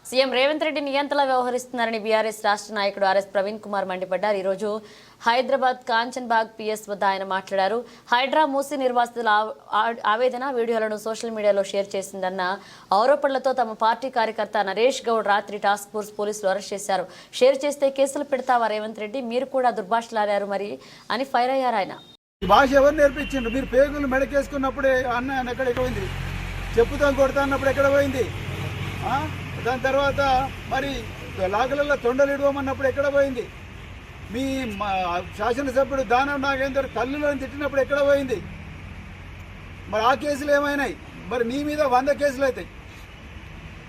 CM Revanth Reddy నియంతలా వ్యవహరిస్తున్నారని BRS రాష్ట్ర నాయకుడు ఆర్ఎస్ ప్రవీణ్ కుమార్ మండిపడ్డారు. ఈ రోజు హైదరాబాద్ కాంచన్ బాగ్ పిఎస్ వద్ద ఆయన మాట్లాడారు. హైడ్రా మూసి నిర్వాసితుల ఆవేదన వీడియోలను సోషల్ మీడియాలో షేర్ చేసిందన్న ఆరోపణలతో తమ పార్టీ కార్యకర్త నరేష్ గౌడ్ రాత్రి టాస్క్ ఫోర్స్ పోలీసులు అరెస్ట్ చేశారు. షేర్ చేస్తే కేసులు పెడతావా రేవంత్ రెడ్డి, మీరు కూడా దుర్భాషలాడారు మరి అని ఫైర్ అయ్యారు ఆయన. భాష ఎవరు నేర్పించిండ్రు? మీరు పేగులు మెడకేసుకున్నప్పుడే అన్న ఎక్కడ పోయింది, చెప్పుతో కొడతా అన్నప్పుడు ఎక్కడ పోయింది? దాని తర్వాత మరి లాగలలో తొండలు ఇడవమన్నప్పుడు ఎక్కడ పోయింది? మీ శాసనసభ్యుడు దానం నాగేందర్ తల్లులో తిట్టినప్పుడు ఎక్కడ పోయింది? మరి ఆ కేసులు ఏమైనాయి? మరి నీ మీద 100 కేసులు అవుతాయి.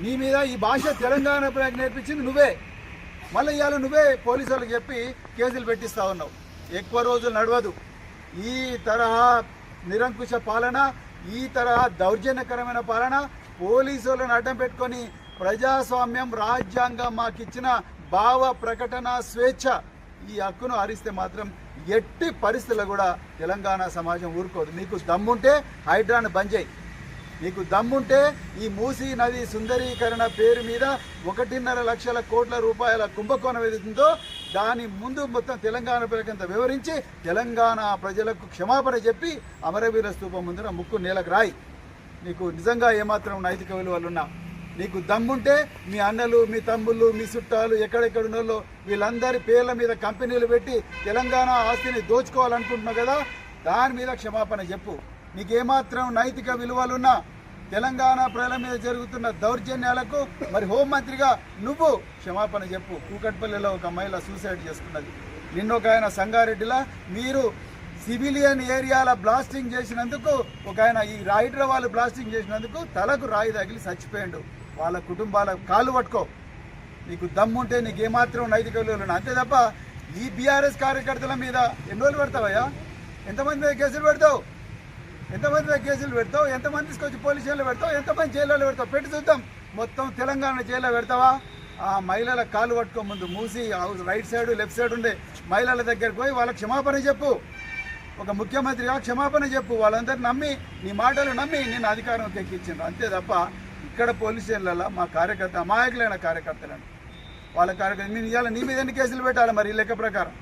నీ మీద ఈ భాష తెలంగాణ నేర్పించింది నువ్వే. మళ్ళీ ఇవాళ నువ్వే పోలీసు వాళ్ళకి చెప్పి కేసులు పెట్టిస్తా ఉన్నావు. ఎక్కువ రోజులు నడవదు ఈ తరహా నిరంకుశ పాలన, ఈ తరహా దౌర్జన్యకరమైన పాలన. పోలీసులను అడ్డం పెట్టుకొని ప్రజాస్వామ్యం, రాజ్యాంగం మాకిచ్చిన భావ ప్రకటన స్వేచ్ఛ, ఈ హక్కును హరిస్తే మాత్రం ఎట్టి పరిస్థితుల్లో కూడా తెలంగాణ సమాజం ఊరుకోదు. నీకు దమ్ముంటే హైడ్రాను బంద్ చేయి. నీకు దమ్ముంటే ఈ మూసీ నది సుందరీకరణ పేరు మీద 1.5 లక్షల కోట్ల రూపాయల కుంభకోణం ఏదైతుందో దాని ముందు మొత్తం తెలంగాణ ప్రజలంతా వివరించి తెలంగాణ ప్రజలకు క్షమాపణ చెప్పి అమరవీర స్తూపం ముందున ముక్కు నేలకు రాయి. నీకు నిజంగా ఏమాత్రం నైతిక విలువలున్నా, నీకు దమ్ముంటే మీ అన్నలు, మీ తమ్ముళ్ళు, మీ చుట్టాలు ఎక్కడెక్కడున్నోళ్ళు వీళ్ళందరి పేర్ల మీద కంపెనీలు పెట్టి తెలంగాణ ఆస్తిని దోచుకోవాలనుకుంటున్నావు కదా, దాని మీద క్షమాపణ చెప్పు. నీకేమాత్రం నైతిక విలువలున్నా తెలంగాణ ప్రజల మీద జరుగుతున్న దౌర్జన్యాలకు మరి హోంమంత్రిగా నువ్వు క్షమాపణ చెప్పు. కూకట్పల్లిలో ఒక మహిళ సూసైడ్ చేసుకున్నది, నిన్నొక ఆయన సంగారెడ్డిలా మీరు సివిలియన్ ఏరియాల బ్లాస్టింగ్ చేసినందుకు, ఒక ఆయన ఈ హైదరాబాద్ బ్లాస్టింగ్ చేసినందుకు తలకు రాయి తగిలి చచ్చిపోయాడు. వాళ్ళ కుటుంబాల కాళ్ళు పట్టుకో. నీకు దమ్ముంటే నీకేమాత్రం నైతిక విలువలు. అంతే తప్ప ఈ బీఆర్ఎస్ కార్యకర్తల మీద ఎన్ని రోజులు పెడతావయ్యా? ఎంతమంది మీద కేసులు పెడతావు? ఎంతమంది మీద కేసులు పెడతావు? ఎంతమంది తీసుకొచ్చి పోలీస్ స్టేషన్లో పెడతావు? ఎంతమంది జైల్లో పెడతావు? పెట్టి చూద్దాం. మొత్తం తెలంగాణ జైల్లో పెడతావా? ఆ మహిళల కాళ్ళు పట్టుకో. ముందు మూసి రైట్ సైడ్ లెఫ్ట్ సైడ్ ఉండే మహిళల దగ్గరికి పోయి వాళ్ళకి క్షమాపణ చెప్పు. ఒక ముఖ్యమంత్రిగా క్షమాపణ చెప్పు. వాళ్ళందరూ నమ్మి, నీ మాటలు నమ్మి నేను అధికారంలోకి ఎక్కించిండ్రు. అంతే తప్ప ఇక్కడ పోలీస్ స్టేషన్లలో మా కార్యకర్త అమాయకులైన కార్యకర్తలను వాళ్ళ కార్యకర్త నేను ఇవాళ నీ మీద ఎన్ని కేసులు పెట్టాలి మరి లెక్క ప్రకారం?